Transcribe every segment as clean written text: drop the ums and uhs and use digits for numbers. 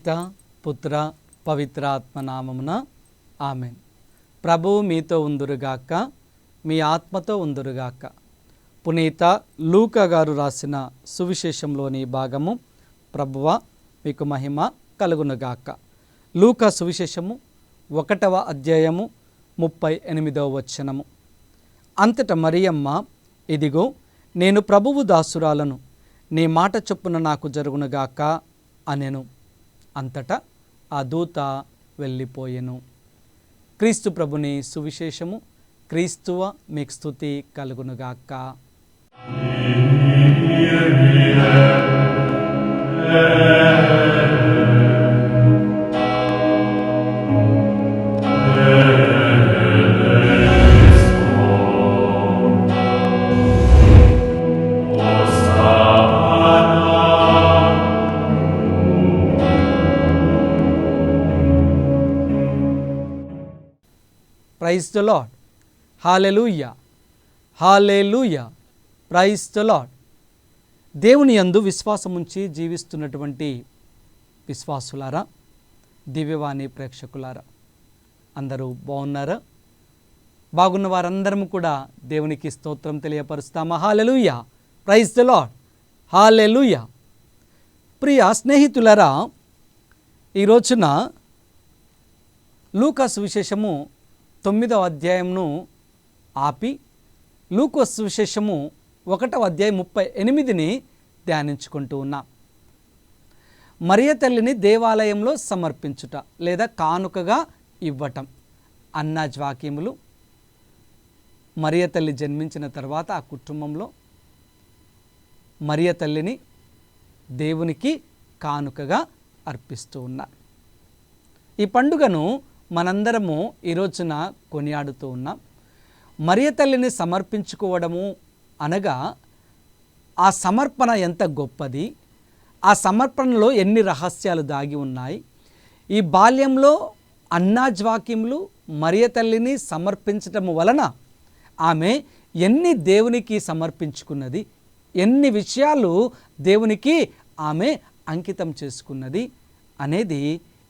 పిత పుత్ర పవిత్రాత్మ నామమున ఆమెన్. ప్రభువు మీతో ఉందురుగాక, మీ ఆత్మతో ఉందురుగాక. పునీత లూకా గారు రాసిన సువిశేషంలోని భాగము. ప్రభువా మీకు మహిమ కలుగునుగాక. లూకా సువిశేషము 1వ అధ్యాయము 38వ వచనము. అంతట మరియమ్మ, ఇదిగో నేను ప్రభువు దాసురాలను, నీ మాట చొప్పున నాకు జరుగునుగాక అనెను. అంతటా ఆ దూత వెళ్ళిపోయెను. క్రీస్తు ప్రభుని సువిశేషము. క్రీస్తువ మీకు స్తుతి కలుగునుగాక. Praise the Lord. హల్లెలూయా, హల్లెలూయా, ప్రైజ్ ద లార్డ్. దేవుని యందు విశ్వాసముంచి జీవిస్తున్నటువంటి విశ్వాసులారా, దివ్యవాణి ప్రేక్షకులారా, అందరూ బాగున్నారా? బాగున్న వారందరం కూడా దేవునికి స్తోత్రం తెలియపరుస్తామా? హల్లెలూయా, ప్రైజ్ ద లార్డ్, హల్లెలూయా. ప్రియ స్నేహితులారా, ఈ రోజున లూకా సువిశేషము 9వ అధ్యాయంను ఆపి లూకా సువిశేషము 1వ అధ్యాయం 38ని ధ్యానించుకుంటూ ఉన్నాం. మరియ తల్లిని దేవాలయంలో సమర్పించుట లేదా కానుకగా ఇవ్వటం. అన్నాజ్వాక్యములు. మరియ తల్లి జన్మించిన తర్వాత ఆ కుటుంబంలో మరియ తల్లిని దేవునికి కానుకగా అర్పిస్తూ ఉన్నారు. ఈ పండుగను మనందరము ఈ రోజున కొనియాడుతూ ఉన్నాం. మరియ తల్లిని సమర్పించుకోవడము అనగా ఆ సమర్పణ ఎంత గొప్పది, ఆ సమర్పణలో ఎన్ని రహస్యాలు దాగి ఉన్నాయి. ఈ బాల్యంలో అన్నాజ్వాక్యములు మరియ తల్లిని సమర్పించటము వలన ఆమె ఎన్ని దేవునికి సమర్పించుకున్నది, ఎన్ని విషయాలు దేవునికి ఆమె అంకితం చేసుకున్నది అనేది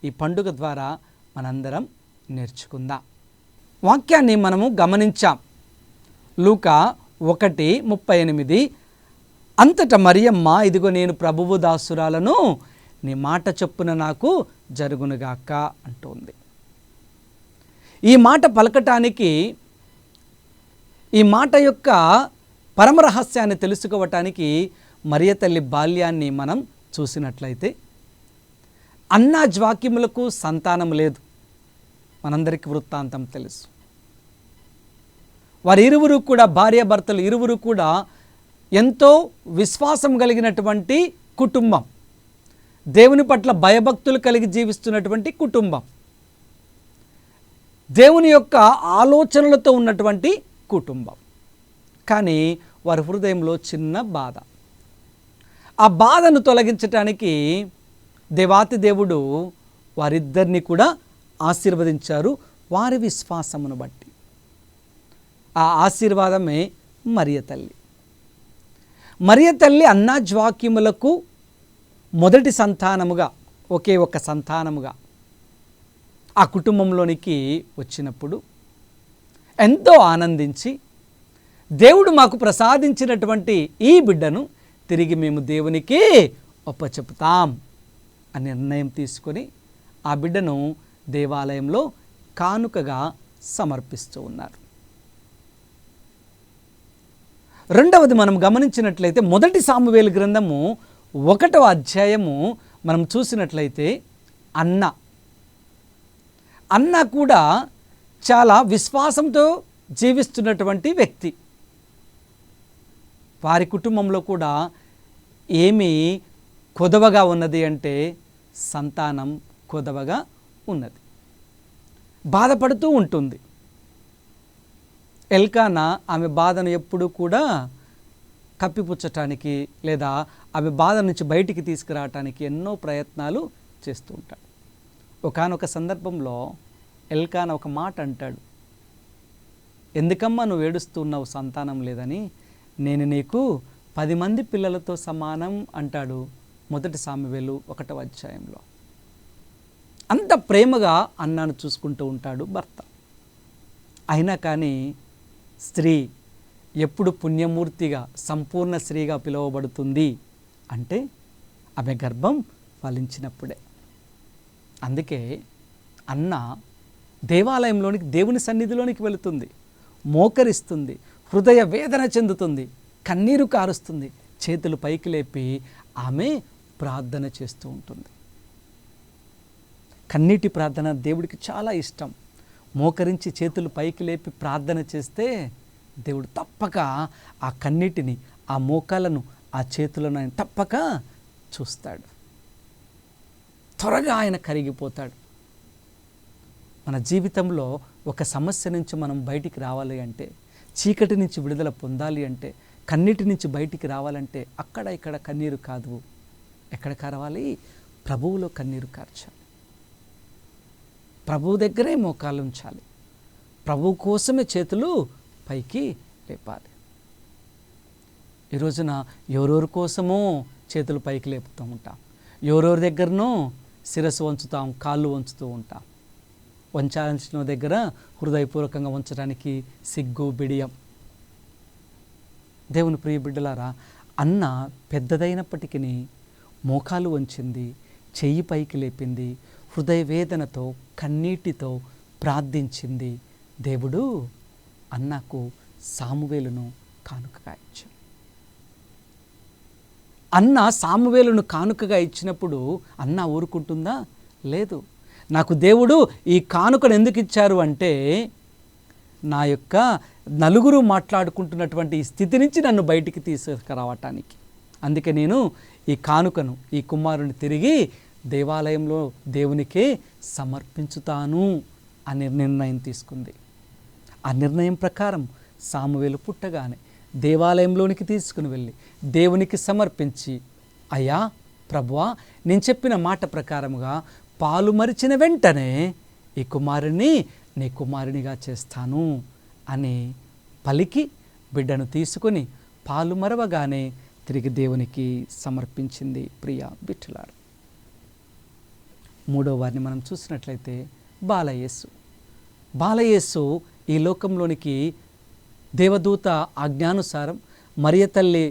ఈ పండుగ ద్వారా మనందరం నేర్చుకుందాం. వాక్యాన్ని మనము గమనించాం. లూకా 1:38. అంతట మరియమ్మ, ఇదిగో నేను ప్రభువు దాసురాలను, నీ మాట చొప్పున నాకు జరుగునుగాక అంటోంది. ఈ మాట పలకటానికి, ఈ మాట యొక్క పరమరహస్యాన్ని తెలుసుకోవటానికి మరియ తల్లి బాల్యాన్ని మనం చూసినట్లయితే, అన్నాజ్వాక్యములకు సంతానం లేదు. మనందరికీ వృత్తాంతం తెలుసు. వారి ఇరువురు కూడా, భార్యాభర్తలు ఇరువురు కూడా ఎంతో విశ్వాసం కలిగినటువంటి కుటుంబం, దేవుని పట్ల భయభక్తులు కలిగి జీవిస్తున్నటువంటి కుటుంబం, దేవుని యొక్క ఆలోచనలతో ఉన్నటువంటి కుటుంబం. కానీ వారి హృదయంలో చిన్న బాధ. ఆ బాధను తొలగించటానికి దేవాతి దేవుడు వారిద్దరిని కూడా ఆశీర్వదించారు వారి విశ్వాసమును బట్టి. ఆ ఆశీర్వాదమే మరియ తల్లి. మరియ తల్లి అన్నాజ్వాక్యములకు మొదటి సంతానముగా, ఒకే ఒక సంతానముగా ఆ కుటుంబంలోనికి వచ్చినప్పుడు ఎంతో ఆనందించి, దేవుడు మాకు ప్రసాదించినటువంటి ఈ బిడ్డను తిరిగి మేము దేవునికి ఒప్పచెపుతాం అని నిర్ణయం తీసుకొని ఆ బిడ్డను దేవాలయంలో కానుకగా సమర్పిస్తూ ఉన్నారు. రెండవది మనం గమనించినట్లయితే, మొదటి సామువేలు గ్రంథము 1వ అధ్యాయము మనం చూసినట్లయితే, అన్న కూడా చాలా విశ్వాసంతో జీవిస్తున్నటువంటి వ్యక్తి. వారి కుటుంబంలో కూడా ఏమీ కొదవగా ఉన్నది అంటే సంతానం కొదవగా ఉన్నది. బాధపడుతూ ఉంటుంది. ఎల్కానా ఆమె బాధను ఎప్పుడూ కూడా కప్పిపుచ్చటానికి లేదా ఆమె బాధ నుంచి బయటికి తీసుకురావటానికి ఎన్నో ప్రయత్నాలు చేస్తూ ఉంటాడు. ఒకానొక సందర్భంలో ఎల్కానా ఒక మాట అంటాడు, ఎందుకమ్మా నువ్వు ఏడుస్తున్నావు సంతానం లేదని? నేను నీకు 10 మంది పిల్లలతో సమానం అంటాడు. మొదటి సామువేలు 1వ అధ్యాయంలో. అంత ప్రేమగా అన్నాను చూసుకుంటూ ఉంటాడు భర్త. అయినా కానీ స్త్రీ ఎప్పుడు పుణ్యమూర్తిగా సంపూర్ణ స్త్రీగా పిలువబడుతుంది అంటే ఆమె గర్భం ఫలించినప్పుడే. అందుకే అన్న దేవాలయంలోనికి, దేవుని సన్నిధిలోనికి వెళుతుంది, మోకరిస్తుంది, హృదయ వేదన చెందుతుంది, కన్నీరు కారుస్తుంది, చేతులు పైకి లేపి ఆమె ప్రార్థన చేస్తూ ఉంటుంది. కన్నీటి ప్రార్థన దేవుడికి చాలా ఇష్టం. మోకరించి చేతులు పైకి లేపి ప్రార్థన చేస్తే దేవుడు తప్పక ఆ కన్నీటిని, ఆ మోకాలను, ఆ చేతులను ఆయన తప్పక చూస్తాడు. త్వరగా ఆయన కరిగిపోతాడు. మన జీవితంలో ఒక సమస్య నుంచి మనం బయటికి రావాలి అంటే, చీకటి నుంచి విడుదల పొందాలి అంటే, కన్నీటి నుంచి బయటికి రావాలంటే అక్కడ ఇక్కడ కన్నీరు కాదు. ఎక్కడ కారవాలి? ప్రభువులో కన్నీరు కార్చాలి. ప్రభువు దగ్గరే మోకాలు ఉంచాలి. ప్రభువు కోసమే చేతులు పైకి లేపాలి. ఈ రోజున ఎవరెవరి కోసమో చేతులు పైకి లేపుతూ ఉంటాం, ఎవరెవరి దగ్గరనో శిరస్సు వంచుతాం, కాళ్ళు వంచుతూ ఉంటాం. వంచాల్సిన దగ్గర హృదయపూర్వకంగా ఉంచడానికి సిగ్గు, బిడియం. దేవుని ప్రియ బిడ్డలారా, అన్న పెద్దదైనప్పటికీ మోకాలు వంచింది, చెయ్యి పైకి లేపింది, హృదయ వేదనతో కన్నీటితో ప్రార్థించింది. దేవుడు అన్నకు సామువేలును కానుకగా ఇచ్చాడు. అన్న సామువేలును కానుకగా ఇచ్చినప్పుడు అన్న ఊరుకుంటుందా? లేదు. నాకు దేవుడు ఈ కానుకను ఎందుకు ఇచ్చారు అంటే, నా యొక్క నలుగురు మాట్లాడుకుంటున్నటువంటి ఈ స్థితి నుంచి నన్ను బయటికి తీసుకురావటానికి. అందుకే నేను ఈ కానుకను, ఈ కుమారుని తిరిగి దేవాలయంలో దేవునికే సమర్పించుతాను అనే నిర్ణయం తీసుకుంది. ఆ నిర్ణయం ప్రకారం సామువేలు పుట్టగానే దేవాలయంలోనికి తీసుకుని వెళ్ళి దేవునికి సమర్పించి, అయ్యా ప్రభువా, నేను చెప్పిన మాట ప్రకారముగా పాలు మరిచిన వెంటనే ఈ కుమారుని నీ కుమారునిగా చేస్తాను అని పలికి బిడ్డను తీసుకొని పాలు మరవగానే తిరిగి దేవునికి సమర్పించింది. ప్రియ బిడ్డలారా, మూడో వారిని మనం చూసినట్లయితే బాలయేసు. బాలయేసు ఈ లోకంలోనికి దేవదూత ఆజ్ఞానుసారం మరియ తల్లి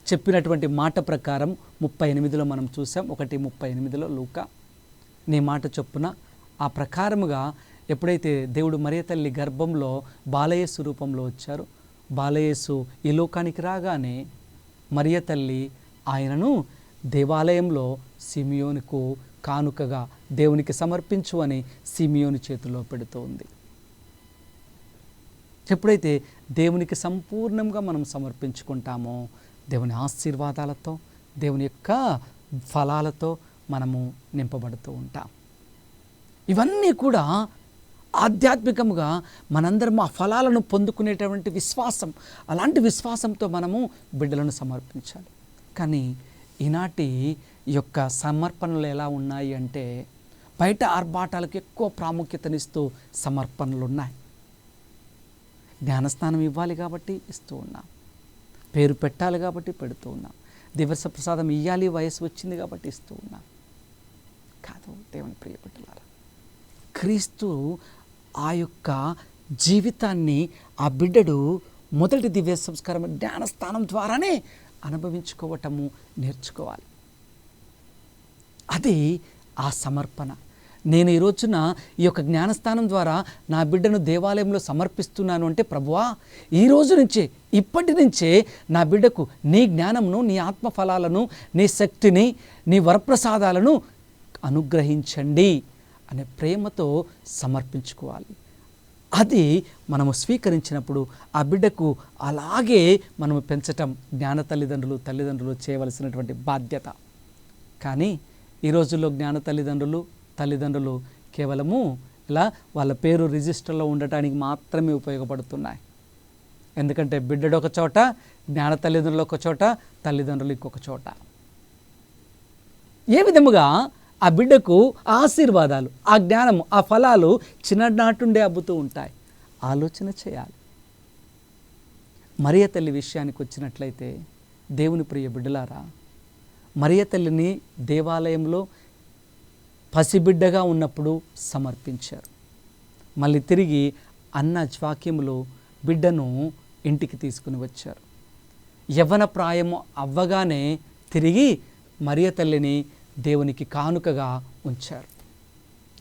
చెప్పినటువంటి మాట ప్రకారం 38లో మనం చూసాం. 1:38 లూకా, నీ మాట చొప్పున ఆ ప్రకారముగా ఎప్పుడైతే దేవుడు మరియ తల్లి గర్భంలో బాలయేసు రూపంలో వచ్చారో, బాలయేసు ఈ లోకానికి రాగానే మరియ తల్లి ఆయనను దేవాలయంలో సిమియోనుకు కానుకగా దేవునికి సమర్పించు అని సిమియోను చేతిలో పెడుతూ ఉంది. ఎప్పుడైతే దేవునికి సంపూర్ణంగా మనం సమర్పించుకుంటామో, దేవుని ఆశీర్వాదాలతో, దేవుని యొక్క ఫలాలతో మనము నింపబడుతూ ఉంటాం. ఇవన్నీ కూడా ఆధ్యాత్మికంగా మనందరం ఆ ఫలాలను పొందుకునేటువంటి విశ్వాసం, అలాంటి విశ్వాసంతో మనము బిడ్డలను సమర్పించాలి. కానీ ఈనాటి యొక్క సమర్పణలు ఎలా ఉన్నాయి అంటే, బయట ఆర్భాటాలకు ఎక్కువ ప్రాముఖ్యతనిస్తూ సమర్పణలు ఉన్నాయి. జ్ఞానస్నానం ఇవ్వాలి కాబట్టి ఇస్తూ ఉన్నాం, పేరు పెట్టాలి కాబట్టి పెడుతూ ఉన్నాం, దివస ప్రసాదం ఇవ్వాలి వయసు వచ్చింది కాబట్టి ఇస్తూ ఉన్నాం. కాదు దేవుని ప్రియ బిడ్డలారా, క్రీస్తు ఆ యొక్క జీవితాన్ని ఆ బిడ్డడు మొదటి దివ్య సంస్కారం జ్ఞానస్థానం ద్వారానే అనుభవించుకోవటము నేర్చుకోవాలి. అది ఆ సమర్పణ. నేను ఈ రోజున ఈ యొక్క జ్ఞానస్థానం ద్వారా నా బిడ్డను దేవాలయంలో సమర్పిస్తున్నాను అంటే, ప్రభువా ఈ రోజు నుంచే, ఇప్పటి నుంచే నా బిడ్డకు నీ జ్ఞానమును, నీ ఆత్మఫలాలను, నీ శక్తిని, నీ వరప్రసాదాలను అనుగ్రహించండి అనే ప్రేమతో సమర్పించుకోవాలి. అది మనము స్వీకరించినప్పుడు ఆ బిడ్డకు అలాగే మనము పెంచటం జ్ఞాన తల్లిదండ్రులు చేయవలసినటువంటి బాధ్యత. కానీ ఈ రోజుల్లో జ్ఞాన తల్లిదండ్రులు కేవలము ఇలా వాళ్ళ పేరు రిజిస్టర్లో ఉండటానికి మాత్రమే ఉపయోగపడుతున్నాయి. ఎందుకంటే బిడ్డడు ఒక చోట, జ్ఞాన తల్లిదండ్రులు ఒక చోట, తల్లిదండ్రులు ఇంకొక చోట. ఏ విధముగా ఆ బిడ్డకు ఆశీర్వాదాలు, ఆ జ్ఞానము, ఆ ఫలాలు చిన్ననాటుండే అబ్బుతూ ఉంటాయి. ఆలోచన చేయాలి. మరియ తల్లి విషయానికి వచ్చినట్లయితే, దేవుని ప్రియ బిడ్డలారా, మరియ తల్లిని దేవాలయంలో పసిబిడ్డగా ఉన్నప్పుడు సమర్పించారు. మళ్ళీ తిరిగి అన్న వాక్యములో బిడ్డను ఇంటికి తీసుకుని వచ్చారు. యవ్వన ప్రాయము అవ్వగానే తిరిగి మరియ తల్లిని దేవునికి కానుకగా ఉంచారు.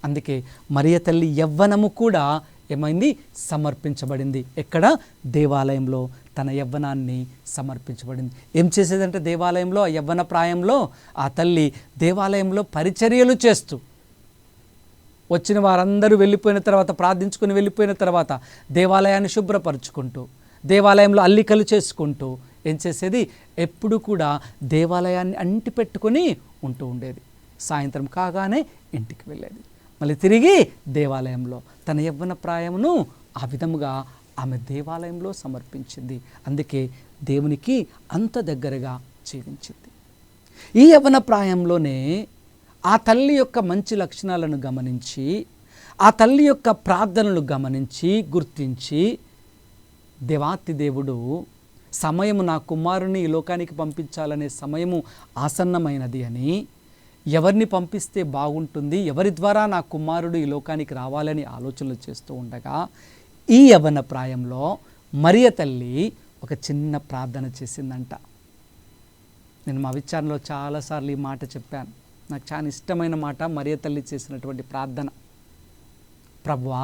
అందుకే మరియ తల్లి యవ్వనము కూడా ఏమైంది? సమర్పించబడింది. ఎక్కడ? దేవాలయంలో తన యవ్వనాన్ని సమర్పించబడింది. ఏం చేసేదంటే దేవాలయంలో ఆ యవ్వన ప్రాయంలో ఆ తల్లి దేవాలయంలో పరిచర్యలు చేస్తూ, వచ్చిన వారందరూ వెళ్ళిపోయిన తర్వాత, ప్రార్థించుకుని వెళ్ళిపోయిన తర్వాత దేవాలయాన్ని శుభ్రపరుచుకుంటూ, దేవాలయంలో అల్లికలు చేసుకుంటూ ఏం చేసేది? ఎప్పుడు కూడా దేవాలయాన్ని అంటి పెట్టుకొని ఉంటూ ఉండేది. సాయంత్రం కాగానే ఇంటికి వెళ్ళేది. మళ్ళీ తిరిగి దేవాలయంలో తన యవ్వన ప్రాయమును ఆ విధముగా ఆమె దేవాలయంలో సమర్పించింది. అందుకే దేవునికి అంత దగ్గరగా జీవించింది. ఈ యవ్వన ప్రాయంలోనే ఆ తల్లి యొక్క మంచి లక్షణాలను గమనించి, ఆ తల్లి యొక్క ప్రార్థనలు గమనించి, గుర్తించి, దేవాతి దేవుడు సమయము నా కుమారుని ఈ లోకానికి పంపించాలనే సమయము ఆసన్నమైనది అని, ఎవరిని పంపిస్తే బాగుంటుంది, ఎవరి ద్వారా నా కుమారుడు ఈ లోకానికి రావాలని ఆలోచనలు చేస్తూ ఉండగా ఈ యవ్వన ప్రాయంలో మరియ తల్లి ఒక చిన్న ప్రార్థన చేసిందంట. నేను మా విచారణలో చాలాసార్లు ఈ మాట చెప్పాను. నాకు చాలా ఇష్టమైన మాట మరియ తల్లి చేసినటువంటి ప్రార్థన. ప్రభువా,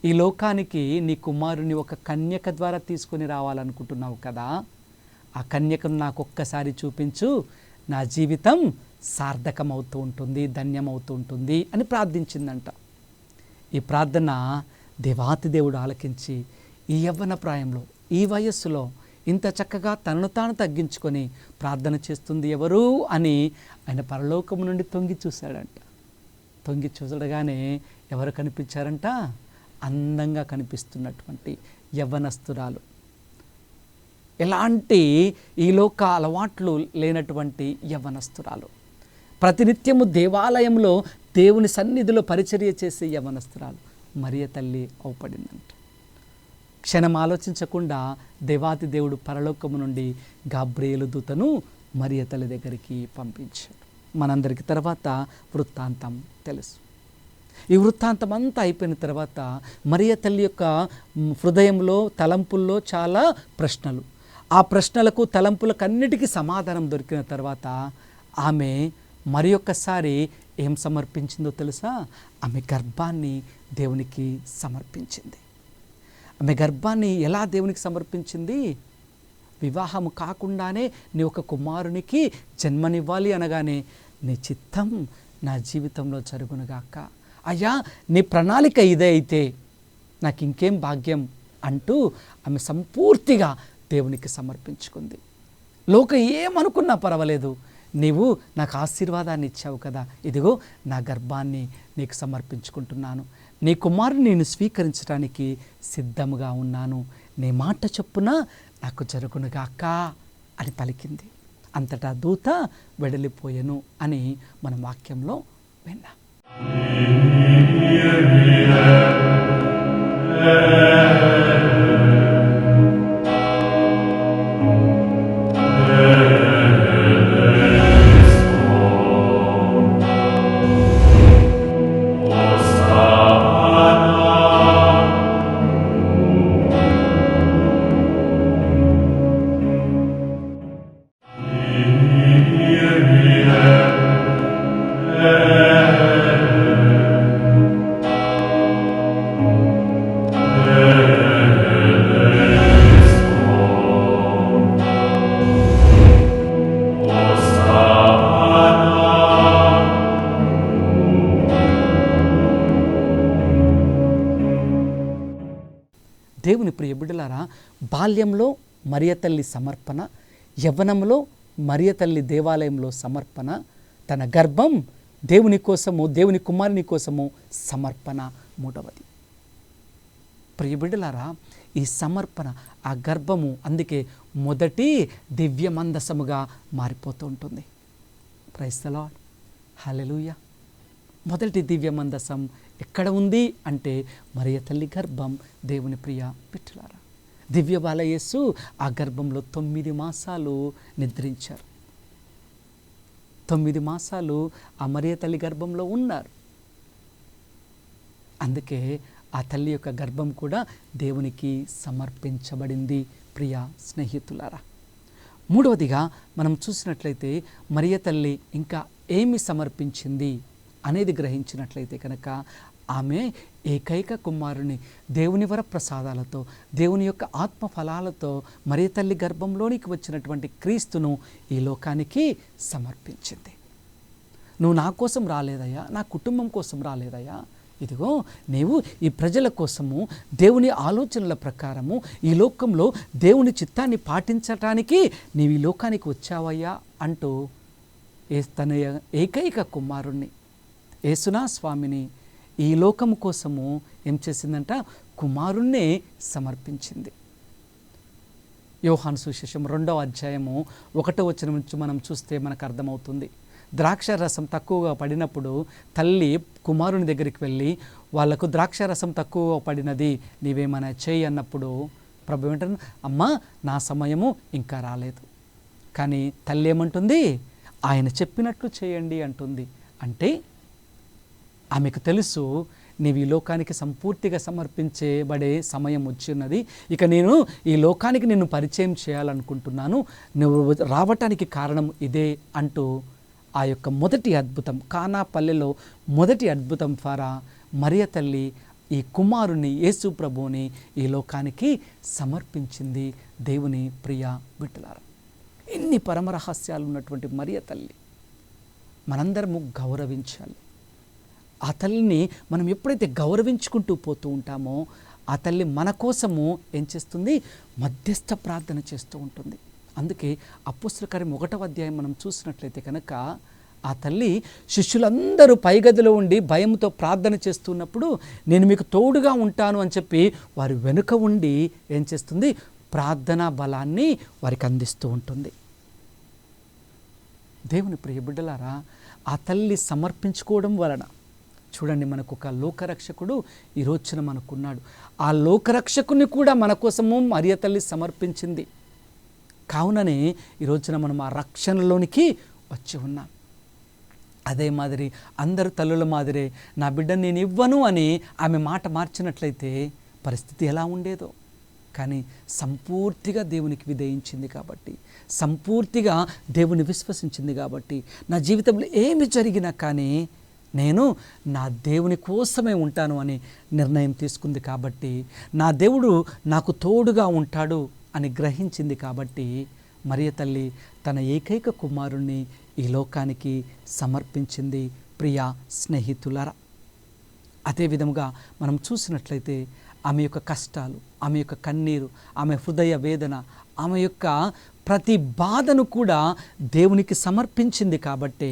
ఈ లోకానికి నీ కుమారుని ఒక కన్యక ద్వారా తీసుకొని రావాలనుకుంటున్నావు కదా, ఆ కన్యకను నాకు ఒక్కసారి చూపించు, నా జీవితం సార్థకమవుతూ ఉంటుంది, ధన్యమవుతూ ఉంటుంది అని ప్రార్థించిందంట. ఈ ప్రార్థన దేవాతి దేవుడు ఆలకించి ఈ యవ్వన ప్రాయంలో, ఈ వయస్సులో ఇంత చక్కగా తనను తాను తగ్గించుకొని ప్రార్థన చేస్తుంది ఎవరు అని ఆయన పరలోకము నుండి తొంగి చూశాడంట. తొంగి చూడగానే ఎవరు కనిపించారంట? అందంగా కనిపిస్తున్నటువంటి యవ్వనస్తురాలు, ఎలాంటి ఈ లోక అలవాట్లు లేనటువంటి యవ్వనస్తురాలు, ప్రతినిత్యము దేవాలయంలో దేవుని సన్నిధిలో పరిచర్య చేసే యవ్వనస్తురాలు మరియ తల్లి అవుపడిందంట. క్షణం ఆలోచించకుండా దేవాతి దేవుడు పరలోకము నుండి గాబ్రియేలు దూతను మరియ తల్లి దగ్గరికి పంపించాడు. మనందరికి తర్వాత వృత్తాంతం తెలుసు. ఈ వృత్తాంతం అంతా అయిపోయిన తర్వాత మరియ తల్లి యొక్క హృదయంలో, తలంపుల్లో చాలా ప్రశ్నలు. ఆ ప్రశ్నలకు, తలంపులకు అన్నిటికీ సమాధానం దొరికిన తర్వాత ఆమె మరి ఒక్కసారి ఏం సమర్పించిందో తెలుసా? ఆమె గర్భాన్ని దేవునికి సమర్పించింది. ఆమె గర్భాన్ని ఎలా దేవునికి సమర్పించింది? వివాహము కాకుండానే నీ ఒక కుమారునికి జన్మనివ్వాలి అనగానే, నీ చిత్తం నా జీవితంలో జరుగునుగాక, అయ్యా నీ ప్రణాళిక ఇదే అయితే నాకు ఇంకేం భాగ్యం అంటూ ఆమె సంపూర్తిగా దేవునికి సమర్పించుకుంది. లోకం ఏమనుకున్నా పర్వాలేదు, నీవు నాకు ఆశీర్వాదాన్ని ఇచ్చావు కదా, ఇదిగో నా గర్భాన్ని నీకు సమర్పించుకుంటున్నాను, నీ కుమారుని నేను స్వీకరించడానికి సిద్ధముగా ఉన్నాను, నీ మాట చొప్పున నాకు జరుగునుగాక అని పలికింది. అంతటా దూత వెడలిపోయెను అని మన వాక్యంలో విన్నాం. దేవుని ప్రియ బిడ్డలారా, బాల్యంలో మరియ తల్లి సమర్పణ, యవ్వనంలో మరియ తల్లి దేవాలయంలో సమర్పణ, తన గర్భం దేవుని కోసము, దేవుని కుమారుని కోసము సమర్పణ మూడవది. ప్రియ బిడ్డలారా, ఈ సమర్పణ, ఆ గర్భము అందుకే మొదటి దివ్య మందసముగా మారిపోతూ ఉంటుంది. ప్రైజ్ ది లార్డ్, హల్లెలూయా. మొదటి దివ్య మందసం ఎక్కడ ఉంది అంటే మరియ తల్లి గర్భం. దేవుని ప్రియ బిడ్డలారా, దివ్య బాలయేసు ఆ గర్భంలో 9 మాసాలు నిద్రించారు. 9 మాసాలు ఆ మరియ తల్లి గర్భంలో ఉన్నారు. అందుకే ఆ తల్లి యొక్క గర్భం కూడా దేవునికి సమర్పించబడింది. ప్రియ స్నేహితులారా, మూడవదిగా మనం చూసినట్లయితే మరియ తల్లి ఇంకా ఏమి సమర్పించింది అనేది గ్రహించినట్లయితే కనుక ఆమె ఏకైక కుమారుని దేవుని వరప్రసాదాలతో, దేవుని యొక్క ఆత్మఫలాలతో మరియ తల్లి గర్భంలోనికి వచ్చినటువంటి క్రీస్తును ఈ లోకానికి సమర్పించింది. నువ్వు నా కోసం రాలేదయ్యా, నా కుటుంబం కోసం రాలేదయ్యా, ఇదిగో నీవు ఈ ప్రజల కోసము దేవుని ఆలోచనల ప్రకారము ఈ లోకంలో దేవుని చిత్తాన్ని పాటించటానికి నీవు ఈ లోకానికి వచ్చావయ్యా అంటూ తన ఏకైక కుమారుణ్ణి యేసునా స్వామిని ఈ లోకం కోసము ఏం చేసిందంట? కుమారుణ్ణే సమర్పించింది. యోహాను సువిశేషం 2వ అధ్యాయము 1వ వచనం నుంచి మనం చూస్తే మనకు అర్థమవుతుంది. ద్రాక్షారసం తక్కువగా పడినప్పుడు తల్లి కుమారుని దగ్గరికి వెళ్ళి వాళ్లకు ద్రాక్షారసం తక్కువగా పడినది, నీవేమైనా చేయి అన్నప్పుడు ప్రభు ఏమంటారు? అమ్మా, నా సమయము ఇంకా రాలేదు. కానీ తల్లి ఏమంటుంది? ఆయన చెప్పినట్లు చేయండి అంటుంది. అంటే ఆమెకు తెలుసు, నీవు ఈ లోకానికి సంపూర్తిగా సమర్పించబడే సమయం వచ్చిన్నది. ఇక నేను ఈ లోకానికి నిన్ను పరిచయం చేయాలనుకుంటున్నాను, నువ్వు రావటానికి కారణం ఇదే అంటూ ఆ యొక్క మొదటి అద్భుతం, కానా పల్లెలో మొదటి అద్భుతం ద్వారా మరియ తల్లి ఈ కుమారుని యేసు ప్రభువుని ఈ లోకానికి సమర్పించింది. దేవుని ప్రియ బిడ్డలారా, ఎన్ని పరమరహస్యాలు ఉన్నటువంటి మరియ తల్లి మనందరము గౌరవించాలి. ఆ తల్లిని మనం ఎప్పుడైతే గౌరవించుకుంటూ పోతూ ఉంటామో ఆ తల్లి మన కోసము ఏం చేస్తుంది? మధ్యస్థ ప్రార్థన చేస్తూ ఉంటుంది. అందుకే అపోస్తలుల కార్యం 1వ అధ్యాయం మనం చూసినట్లయితే కనుక ఆ తల్లి శిష్యులందరూ పైగదిలో ఉండి భయంతో ప్రార్థన చేస్తున్నప్పుడు నేను మీకు తోడుగా ఉంటాను అని చెప్పి వారి వెనుక ఉండి ఏం చేస్తుంది? ప్రార్థనా బలాన్ని వారికి అందిస్తూ ఉంటుంది. దేవుని ప్రియ బిడ్డలారా, ఆ తల్లి సమర్పించుకోవడం వలన చూడండి, మనకు ఒక లోకరక్షకుడు ఈ రోజున మనకున్నాడు. ఆ లోకరక్షకుని కూడా మన కోసము మరియ తల్లి సమర్పించింది. కావుననే ఈ రోజున మనం ఆ రక్షణలోనికి వచ్చి ఉన్నాం. అదే మాదిరి అందరు తల్లుల మాదిరే నా బిడ్డను నేను ఇవ్వను అని ఆమె మాట మార్చినట్లయితే పరిస్థితి ఎలా ఉండేదో. కానీ సంపూర్తిగా దేవునికి విధేయించింది కాబట్టి, సంపూర్తిగా దేవుని విశ్వసించింది కాబట్టి, నా జీవితంలో ఏమి జరిగినా కానీ నేను నా దేవుని కోసమే ఉంటాను అని నిర్ణయం తీసుకుంది కాబట్టి, నా దేవుడు నాకు తోడుగా ఉంటాడు అని గ్రహించింది కాబట్టి మరియ తల్లి తన ఏకైక కుమారుణ్ణి ఈ లోకానికి సమర్పించింది. ప్రియ స్నేహితులారా, అదే విధముగా మనం చూసినట్లయితే ఆమె యొక్క కష్టాలు, ఆమె యొక్క కన్నీరు, ఆమె హృదయ వేదన, ఆమె యొక్క ప్రతి బాధను కూడా దేవునికి సమర్పించింది కాబట్టి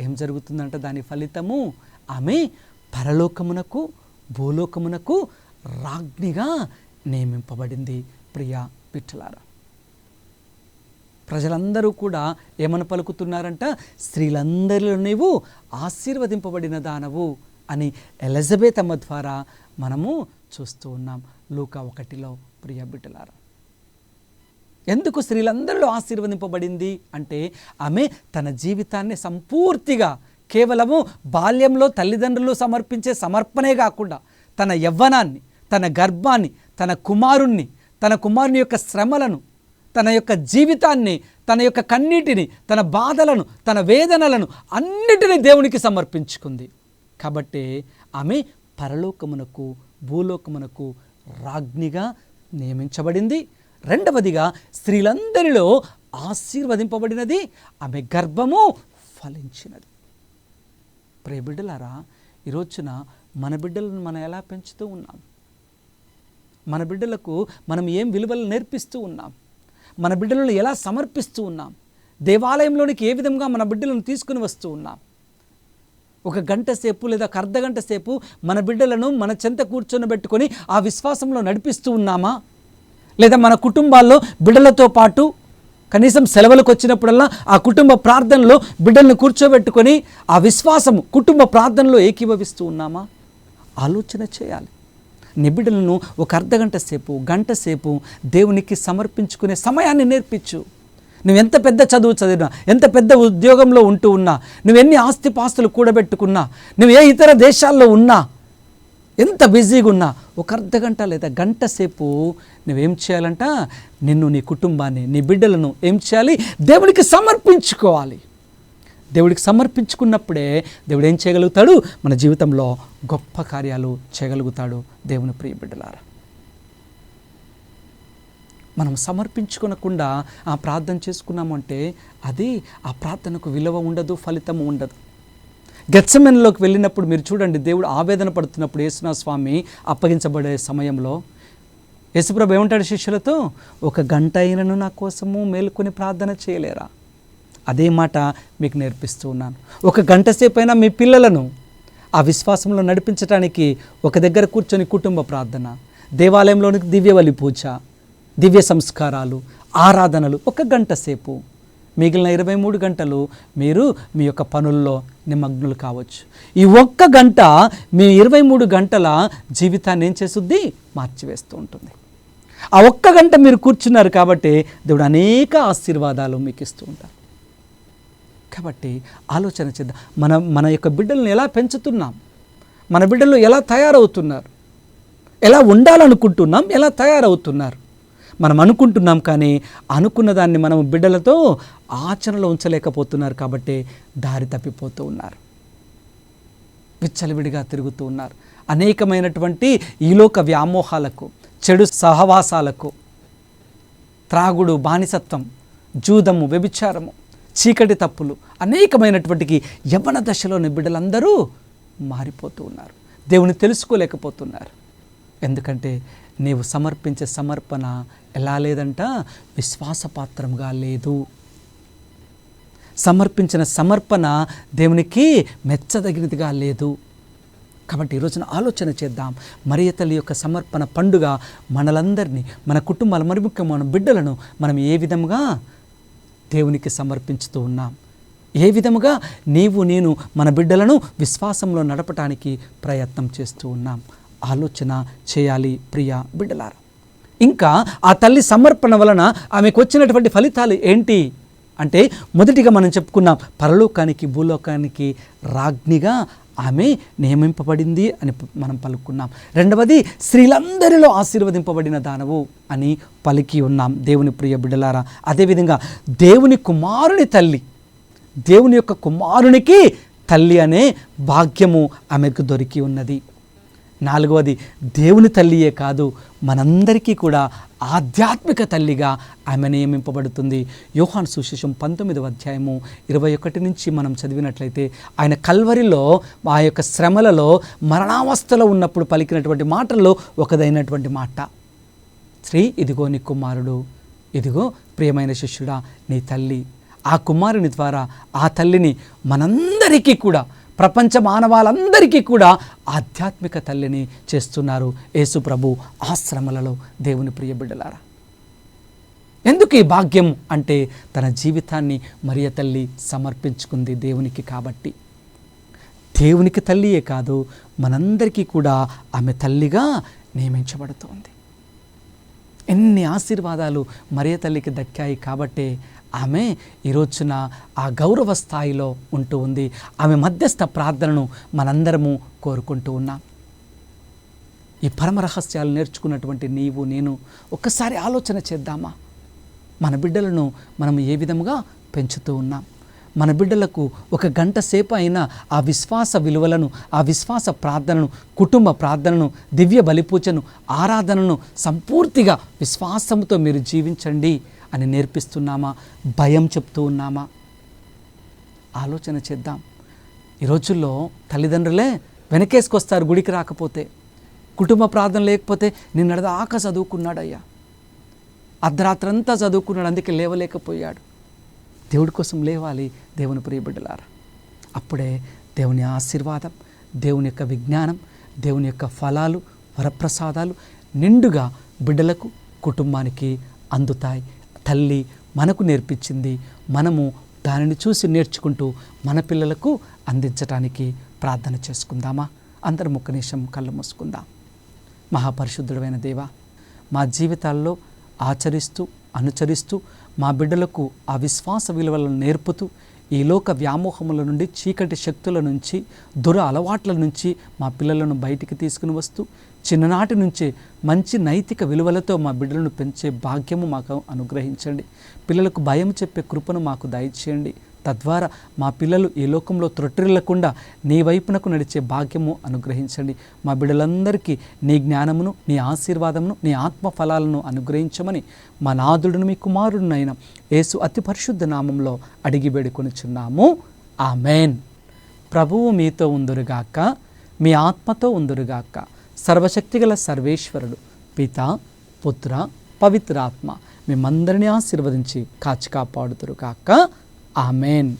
ఏం జరుగుతుందంటే దాని ఫలితము ఆమె పరలోకమునకు భూలోకమునకు రాజ్ఞిగా నియమింపబడింది. ప్రియ బిడ్డలారా, ప్రజలందరూ కూడా ఏమని పలుకుతున్నారంట? స్త్రీలందరిలో నీవు ఆశీర్వదింపబడిన దానవు అని ఎలిజబెత్ అమ్మ ద్వారా మనము చూస్తూ ఉన్నాం లూకా 1లో. ప్రియ బిడ్డలారా, ఎందుకు స్త్రీలందరిలో ఆశీర్వదింపబడింది అంటే ఆమె తన జీవితాన్ని సంపూర్తిగా కేవలము బాల్యంలో తల్లిదండ్రులు సమర్పించే సమర్పణే కాకుండా తన యవ్వనాన్ని, తన గర్భాన్ని, తన కుమారుని యొక్క శ్రమలను, తన యొక్క జీవితాన్ని, తన యొక్క కన్నీటిని, తన బాధలను, తన వేదనలను అన్నిటినీ దేవునికి సమర్పించుకుంది. కాబట్టి ఆమె పరలోకమునకు భూలోకమునకు రాజ్ఞిగా నియమించబడింది. రెండవదిగా స్త్రీలందరిలో ఆశీర్వదింపబడినది, ఆమె గర్భము ఫలించినది. ప్రియ బిడ్డలారా, ఈ రోజున మన బిడ్డలను మనం ఎలా పెంచుతూ ఉన్నాం? మన బిడ్డలకు మనం ఏం విలువలు నేర్పిస్తూ ఉన్నాం? మన బిడ్డలను ఎలా సమర్పిస్తూ ఉన్నాం? దేవాలయంలోనికి ఏ విధంగా మన బిడ్డలను తీసుకుని వస్తూ ఉన్నాం? ఒక గంట సేపు లేదా ఒక అర్ధగంట సేపు మన బిడ్డలను మన చెంత కూర్చొని ఆ విశ్వాసంలో నడిపిస్తూ ఉన్నామా? లేదా మన కుటుంబాల్లో బిడ్డలతో పాటు కనీసం సెలవులకు వచ్చినప్పుడల్లా ఆ కుటుంబ ప్రార్థనలో బిడ్డలను కూర్చోబెట్టుకొని ఆ విశ్వాసము కుటుంబ ప్రార్థనలో ఏకీభవిస్తూ ఉన్నామా? ఆలోచన చేయాలి. నీ బిడ్డలను ఒక అర్ధగంట సేపు, గంట సేపు దేవునికి సమర్పించుకునే సమయాన్ని నేర్పించు. నువ్వెంత పెద్ద చదువు చదివినా, ఎంత పెద్ద ఉద్యోగంలో ఉంటూ ఉన్నా, నువ్వెన్ని ఆస్తిపాస్తులు కూడబెట్టుకున్నా, నువ్వు ఏ ఇతర దేశాల్లో ఉన్నా, ఎంత బిజీగా ఉన్నా, ఒక అర్ధగంట లేదా గంట సేపు నువ్వేం చేయాలంట? నిన్ను, నీ కుటుంబాన్ని, నీ బిడ్డలను ఏం చేయాలి? దేవునికి సమర్పించుకోవాలి. దేవుడికి సమర్పించుకున్నప్పుడే దేవుడు ఏం చేయగలుగుతాడు? మన జీవితంలో గొప్ప కార్యాలు చేయగలుగుతాడు. దేవుని ప్రియ బిడ్డలారా, మనం సమర్పించుకోనకుండా ఆ ప్రార్థన చేసుకున్నాము అంటే అది ఆ ప్రార్థనకు విలువ ఉండదు, ఫలితం ఉండదు. గెత్సెమనేలోకి వెళ్ళినప్పుడు మీరు చూడండి, దేవుడు ఆవేదన పడుతున్నప్పుడు యేసునాథ స్వామి అప్పగించబడే సమయంలో యేసుప్రభు ఏమంటాడు శిష్యులతో? 1 గంట అయినను నా కోసము మేలుకొని ప్రార్థన చేయలేరా? అదే మాట మీకు నేర్పిస్తూ ఉన్నాను. 1 గంట సేపు అయినా మీ పిల్లలను ఆ విశ్వాసంలో నడిపించడానికి ఒక దగ్గర కూర్చొని కుటుంబ ప్రార్థన, దేవాలయంలోనికి దివ్యబలి పూజ, దివ్య సంస్కారాలు, ఆరాధనలు 1 గంట సేపు. మిగిలిన 23 గంటలు మీరు మీ యొక్క పనుల్లో నిమగ్నులు కావచ్చు. ఈ 1 గంట మీ 23 గంటల జీవితాన్ని ఏం చేస్తుంది? మార్చివేస్తూ ఉంటుంది. ఆ 1 గంట మీరు కూర్చున్నారు కాబట్టి దేవుడు అనేక ఆశీర్వాదాలు మీకు ఇస్తూ ఉంటారు. కాబట్టి ఆలోచన చేద్దాం, మన యొక్క బిడ్డలను ఎలా పెంచుతున్నాం, మన బిడ్డలు ఎలా తయారవుతున్నారు, ఎలా ఉండాలనుకుంటున్నాం, ఎలా తయారవుతున్నారు. మనం అనుకుంటున్నాం కానీ అనుకున్న దాన్ని మనం బిడ్డలతో ఆచరణలో ఉంచలేకపోతున్నారు. కాబట్టి దారి తప్పిపోతూ ఉన్నారు, విచ్చలవిడిగా తిరుగుతూ ఉన్నారు. అనేకమైనటువంటి ఈలోక వ్యామోహాలకు, చెడు సహవాసాలకు, త్రాగుడు, బానిసత్వం, జూదము, వ్యభిచారము, చీకటి తప్పులు, అనేకమైనటువంటి యవ్వన దశలోని బిడ్డలందరూ మారిపోతూ ఉన్నారు. దేవుని తెలుసుకోలేకపోతున్నారు. ఎందుకంటే నీవు సమర్పించే సమర్పణ ఎలా లేదంట? విశ్వాసపాత్రంగా లేదు. సమర్పించిన సమర్పణ దేవునికి మెచ్చదగినదిగా లేదు. కాబట్టి ఈరోజున ఆలోచన చేద్దాం, మరియ తల్లి యొక్క సమర్పణ పండుగ మనలందరినీ, మన కుటుంబాలు, మరి ముఖ్యంగా మన బిడ్డలను మనం ఏ విధముగా దేవునికి సమర్పించుతూ ఉన్నాం, ఏ విధముగా నీవు నేను మన బిడ్డలను విశ్వాసంలో నడపటానికి ప్రయత్నం చేస్తూ ఉన్నాం. ఆలోచన చేయాలి ప్రియ బిడ్డలారా. ఇంకా ఆ తల్లి సమర్పణ వలన ఆమెకు వచ్చినటువంటి ఫలితాలు ఏంటి అంటే, మొదటిగా మనం చెప్పుకున్నాం, పరలోకానికి భూలోకానికి రాజ్ఞిగా ఆమె నియమింపబడింది అని మనం పలుకున్నాం. రెండవది, స్త్రీలందరిలో ఆశీర్వదింపబడిన దానవు అని పలికి ఉన్నాం దేవుని ప్రియ బిడ్డలారా. అదేవిధంగా దేవుని కుమారుని తల్లి, దేవుని యొక్క కుమారునికి తల్లి అనే భాగ్యము ఆమెకు దొరికి ఉన్నది. నాలుగవది, దేవుని తల్లియే కాదు, మనందరికీ కూడా ఆధ్యాత్మిక తల్లిగా ఆమె నియమింపబడుతుంది. యోహాను సువిశేషం 19వ అధ్యాయము 21 నుంచి మనం చదివినట్లయితే, ఆయన కల్వరిలో ఆ యొక్క శ్రమలలో మరణావస్థలో ఉన్నప్పుడు పలికినటువంటి మాటల్లో ఒకదైనటువంటి మాట, స్త్రీ, ఇదిగో నీ కుమారుడు, ఇదిగో ప్రియమైన శిష్యుడా నీ తల్లి. ఆ కుమారుని ద్వారా ఆ తల్లిని మనందరికీ కూడా, ప్రపంచ మానవాళందరికీ కూడా ఆధ్యాత్మిక తల్లిని చేస్తున్నారు యేసు ప్రభు ఆశ్రమలలో. దేవుని ప్రియ బిడ్డలారా, ఎందుకు ఈ భాగ్యం అంటే తన జీవితాన్ని మరియ తల్లి సమర్పించుకుంది దేవునికి. కాబట్టి దేవునికి తల్లియే కాదు, మనందరికీ కూడా ఆమె తల్లిగా నియమించబడుతోంది. ఎన్ని ఆశీర్వాదాలు మరియ తల్లికి దక్కాయి కాబట్టే ఆమె ఈరోజున ఆ గౌరవ స్థాయిలో ఉంటూ ఉంది. ఆమె మధ్యస్థ ప్రార్థనను మనందరము కోరుకుంటూ ఉన్నాం. ఈ పరమ రహస్యాలు నేర్చుకున్నటువంటి నీవు నేను ఒక్కసారి ఆలోచన చేద్దామా? మన బిడ్డలను మనం ఏ విధముగా పెంచుతూ ఉన్నాం? మన బిడ్డలకు 1 గంట సేపు అయినా ఆ విశ్వాస విలువలను, ఆ విశ్వాస ప్రార్థనను, కుటుంబ ప్రార్థనను, దివ్య బలిపూజను, ఆరాధనను సంపూర్తిగా విశ్వాసంతో మీరు జీవించండి అని నేర్పిస్తున్నామా? భయం చెప్తూ ఉన్నామా? ఆలోచన చేద్దాం. ఈ రోజుల్లో తల్లిదండ్రులే వెనకేసుకొస్తారు గుడికి రాకపోతే, కుటుంబ ప్రార్థన లేకపోతే. నిన్నటిదాకా చదువుకున్నాడయ్యా, అర్ధరాత్రంతా చదువుకున్నాడు, అందుకే లేవలేకపోయాడు. దేవుడి కోసం లేవాలి దేవుని ప్రియ బిడ్డలారా. అప్పుడే దేవుని ఆశీర్వాదం, దేవుని యొక్క విజ్ఞానం, దేవుని యొక్క ఫలాలు, వరప్రసాదాలు నిండుగా బిడ్డలకు, కుటుంబానికి అందుతాయి. తల్లి మనకు నేర్పించింది, మనము దానిని చూసి నేర్చుకుంటూ మన పిల్లలకు అందించడానికి ప్రార్థన చేసుకుందామా? అందరం ఒక్క నిమిషం కళ్ళు మూసుకుందాం. మహాపరిశుద్ధుడైన దేవా, మా జీవితాల్లో ఆచరిస్తూ, అనుచరిస్తూ మా బిడ్డలకు ఆ విశ్వాస విలువలను నేర్పుతూ ఈ లోక వ్యామోహముల నుండి, చీకటి శక్తుల నుంచి, దుర అలవాట్ల నుంచి మా పిల్లలను బయటికి తీసుకుని వస్తూ చిన్ననాటి నుంచే మంచి నైతిక విలువలతో మా బిడ్డలను పెంచే భాగ్యము మాకు అనుగ్రహించండి. పిల్లలకు భయం చెప్పే కృపను మాకు దయచేయండి. తద్వారా మా పిల్లలు ఈ లోకంలో త్రొట్టిల్లకుండా నీ వైపునకు నడిచే భాగ్యము అనుగ్రహించండి. మా బిడ్డలందరికీ నీ జ్ఞానమును, నీ ఆశీర్వాదమును, నీ ఆత్మ ఫలాలను అనుగ్రహించమని మా నాథుడును మీ కుమారుడునైన యేసు అతి పరిశుద్ధ నామంలో అడిగి వేడుకొనుచున్నాము. ఆమెన్. ప్రభువు మీతో ఉందురుగాక, మీ ఆత్మతో ఉందురుగాక. సర్వశక్తిగల సర్వేశ్వరుడు పితా, పుత్ర, పవిత్రాత్మ మిమ్మందరినీ ఆశీర్వదించి కాచి కాపాడుదురుగాక. ఆమెన్.